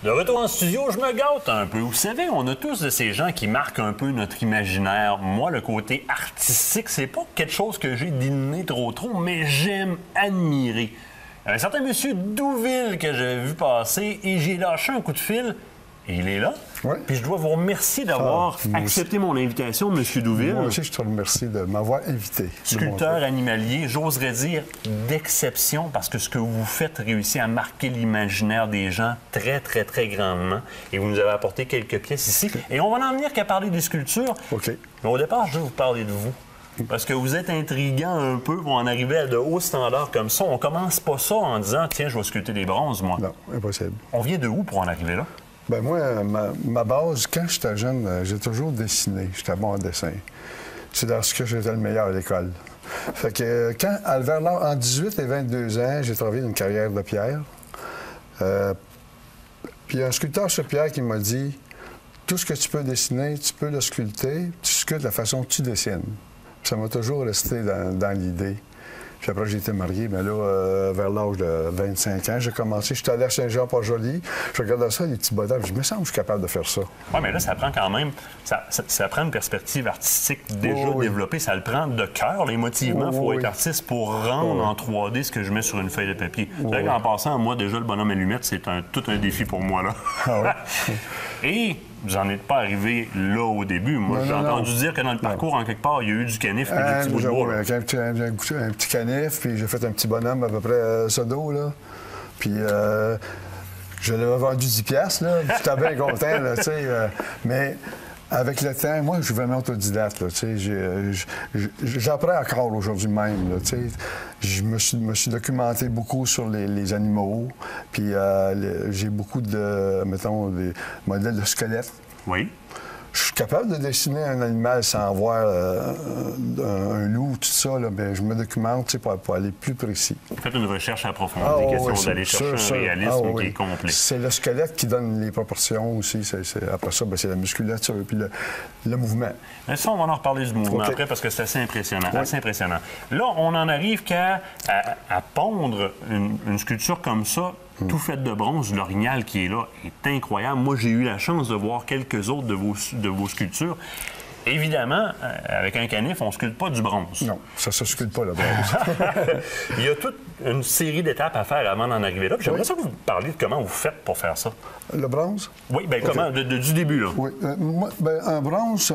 De retour en studio, je me gâte un peu. Vous savez, on a tous de ces gens qui marquent un peu notre imaginaire. Moi, le côté artistique, c'est pas quelque chose que j'ai d'inné trop, mais j'aime admirer. Il y a un certain monsieur Douville que j'ai vu passer et j'ai lâché un coup de fil. Et il est là. Oui. Puis je dois vous remercier d'avoir accepté mon invitation, monsieur Douville. Moi aussi, je te remercie de m'avoir invité. Sculpteur animalier, j'oserais dire d'exception, parce que ce que vous faites réussit à marquer l'imaginaire des gens très, très, très grandement. Et vous nous avez apporté quelques pièces ici. Et on va n'en venir qu'à parler des sculptures. OK. Mais au départ, je vais vous parler de vous. Parce que vous êtes intriguant un peu pour en arriver à de hauts standards comme ça. On commence pas ça en disant « Tiens, je vais sculpter des bronzes, moi. » Non, impossible. On vient de où pour en arriver là? Ben moi, ma base, quand j'étais jeune, j'ai toujours dessiné. J'étais bon en dessin. C'est dans ce que j'étais le meilleur à l'école. Fait que quand, en 18 et 22 ans, j'ai travaillé dans une carrière de pierre. Puis il y a un sculpteur sur pierre qui m'a dit « Tout ce que tu peux dessiner, tu peux le sculpter. Tu sculptes de la façon que tu dessines. » Ça m'a toujours resté dans l'idée. Puis après, j'ai été marié, mais là, vers l'âge de 25 ans, j'ai commencé. J'étais allé à Saint-Jean-Port-Joli. Je regardais ça, les petits bonhommes. Je me sens que je suis capable de faire ça. Oui, mais là, ça prend quand même... Ça prend une perspective artistique déjà développée. Ça le prend de cœur, l'émotivement. Il faut être artiste pour rendre en 3D ce que je mets sur une feuille de papier. C'est vrai qu'en passant, moi, déjà, le bonhomme allumette, c'est tout un défi pour moi, là. Ah ouais? Et vous n'en êtes pas arrivé là au début. Moi, j'ai entendu dire que dans le parcours, en quelque part, il y a eu du canif et du petit bout de bois. Avec un petit canif, puis j'ai fait un petit bonhomme à peu près ça d'eau, là. Puis je l'avais vendu 10 piastres, là. J'étais bien content, là, tu sais. Mais avec le temps, moi, je suis vraiment autodidacte, là, tu sais. J'apprends encore aujourd'hui même, là, tu sais. Je me suis documenté beaucoup sur les animaux, puis j'ai beaucoup de, mettons, des modèles de squelettes. Oui. Je suis capable de dessiner un animal sans voir un loup, tout ça, là, mais je me documente pour aller plus précis. Faites une recherche approfondie, question d'aller chercher un réalisme qui est complet. C'est le squelette qui donne les proportions aussi. Après ça, c'est la musculature puis le mouvement. Mais ça, on va en reparler du mouvement après parce que c'est assez impressionnant. Assez impressionnant. Là, on en arrive qu'à pondre une sculpture comme ça, tout fait de bronze. L'orignal qui est là est incroyable. Moi, j'ai eu la chance de voir quelques autres de vos sculptures. Évidemment, avec un canif, on ne sculpte pas du bronze. Non, ça ne se sculpte pas, le bronze. Il y a toute une série d'étapes à faire avant d'en arriver là. J'aimerais ça que vous parliez de comment vous faites pour faire ça. Le bronze? Oui, bien comment? Du début, là. Oui. Un bronze,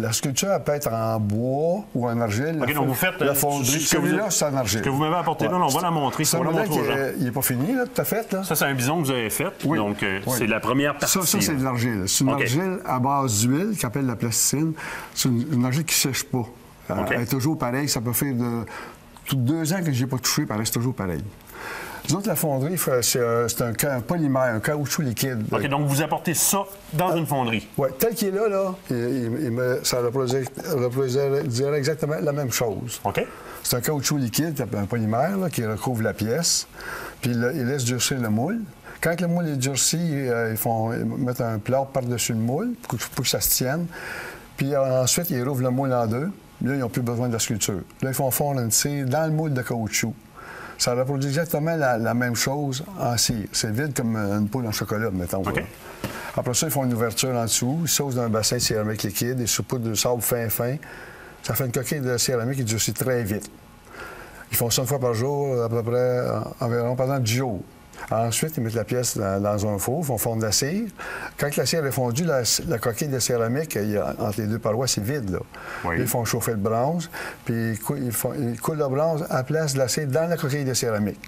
la sculpture, elle peut être en bois ou en argile. OK, donc vous faites... La fonderie. Celui-là, c'est en argile. Ce que vous m'avez apporté là, on va la montrer. C'est un modèle qui n'est pas fini, là, tout à fait. Là. Ça, c'est un bison que vous avez fait. Oui. Donc, c'est la première partie. Ça c'est de l'argile. C'est une argile à base d'huile, qui s'appelle la plasticine. C'est une argile qui ne sèche pas. Elle est toujours pareille. Ça peut faire 2 ans que je n'ai pas touché, elle reste toujours pareil. Nous autres, la fonderie, c'est un polymère, un caoutchouc liquide. OK, donc vous apportez ça dans une fonderie. Oui, tel qu'il est là, ça reproduirait exactement la même chose. OK. C'est un caoutchouc liquide, un polymère, là, qui recouvre la pièce, puis il laisse durcir le moule. Quand le moule est durci, ils mettent un plâtre par-dessus le moule pour que ça se tienne. Puis ensuite, ils rouvrent le moule en 2. Là, ils n'ont plus besoin de la sculpture. Là, ils font fondre une cire dans le moule de caoutchouc. Ça reproduit exactement la même chose en cire. C'est vide comme une poule en chocolat, mettons. Okay. Après ça, ils font une ouverture en dessous. Ils saucent dans un bassin de céramique liquide. Ils saupoudrent de sable fin. Ça fait une coquille de céramique qui durcit très vite. Ils font ça une fois par jour, à peu près environ pendant 10 jours. Ensuite, ils mettent la pièce dans un four, ils font fondre la cire. Quand la cire est fondue, la coquille de céramique, entre les 2 parois, c'est vide. Là. Oui. Ils font chauffer le bronze, puis ils coulent le bronze à la place de la cire dans la coquille de céramique.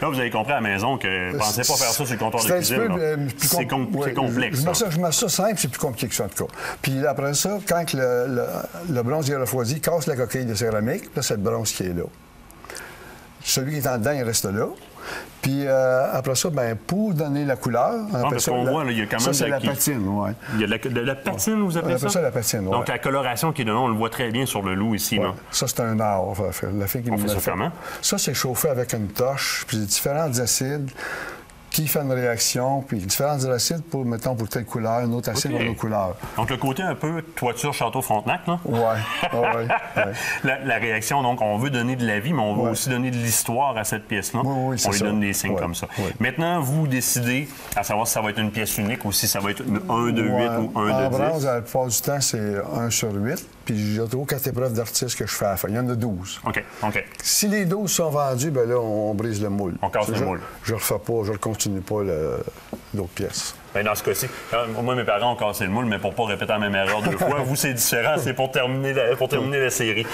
Là, vous avez compris à la maison que pensez pas faire ça sur le comptoir de cuisine. C'est complexe. Je mets ça simple, c'est plus compliqué que ça, en tout cas. Puis après ça, quand le bronze est refroidi, il casse la coquille de céramique, là, c'est le bronze qui est là. Celui qui est en dedans, il reste là. Puis après ça, bien, pour donner la couleur... parce qu'on voit, là, il y a quand même... Ça, c'est la patine, oui. Il y a de la patine, vous appelez ça? On appelle ça la patine, oui. Donc, la coloration qui est donnée, on le voit très bien sur le loup ici, là. Ça, c'est un art. La fille qui on fait ça comment? Ça, c'est chauffé avec une torche, puis différents acides qui fait une réaction, puis différents acides pour, mettons, pour telle couleur, une autre acide pour une autre couleur. Donc, le côté un peu toiture Château-Frontenac, là? Oui, oui. La réaction, donc, on veut donner de la vie, mais on veut aussi donner de l'histoire à cette pièce-là. Oui, on lui donne des signes comme ça. Oui. Maintenant, vous décidez à savoir si ça va être une pièce unique ou si ça va être une 1 de 8 ou 1 de 10. En bronze, la plupart du temps, c'est 1 sur 8. Puis j'ai toujours 4 épreuves d'artistes que je fais à la fin. Il y en a 12. OK. Si les 12 sont vendus, bien là, on brise le moule. On casse le moule. Je ne refais pas, je ne continue pas l'autre pièce. Bien, dans ce cas-ci, moi, mes parents ont cassé le moule, mais pour ne pas répéter la même erreur 2 fois. Vous, c'est différent, c'est pour terminer la série.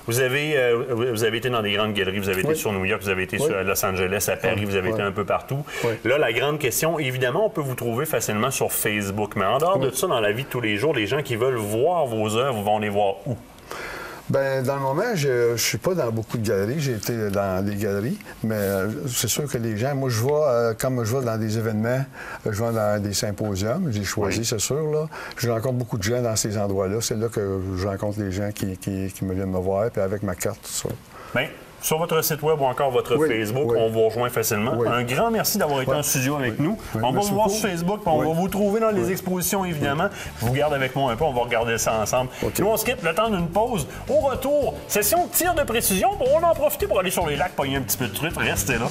Vous avez été dans des grandes galeries, vous avez été sur New York, vous avez été sur Los Angeles, à Paris, vous avez été un peu partout. Là, la grande question, évidemment, on peut vous trouver facilement sur Facebook, mais en dehors de ça, dans la vie de tous les jours, les gens qui veulent voir vos œuvres vont les voir où? Bien, dans le moment, je ne suis pas dans beaucoup de galeries. J'ai été dans des galeries, mais c'est sûr que les gens... Moi, je vais, comme je vais dans des événements, je vais dans des symposiums. J'ai choisi, c'est sûr, là. Je rencontre beaucoup de gens dans ces endroits-là. C'est là que je rencontre les gens qui me viennent me voir, puis avec ma carte, tout ça. Bien, sur votre site web ou encore votre Facebook, on vous rejoint facilement. Un grand merci d'avoir été en studio avec nous. On va vous voir sur Facebook, puis on va vous trouver dans les expositions, évidemment. Je vous garde avec moi un peu, on va regarder ça ensemble. Nous, on se quitte le temps d'une pause. Au retour, session de tir de précision. On va en profiter pour aller sur les lacs, pogner un petit peu de truite. Restez là.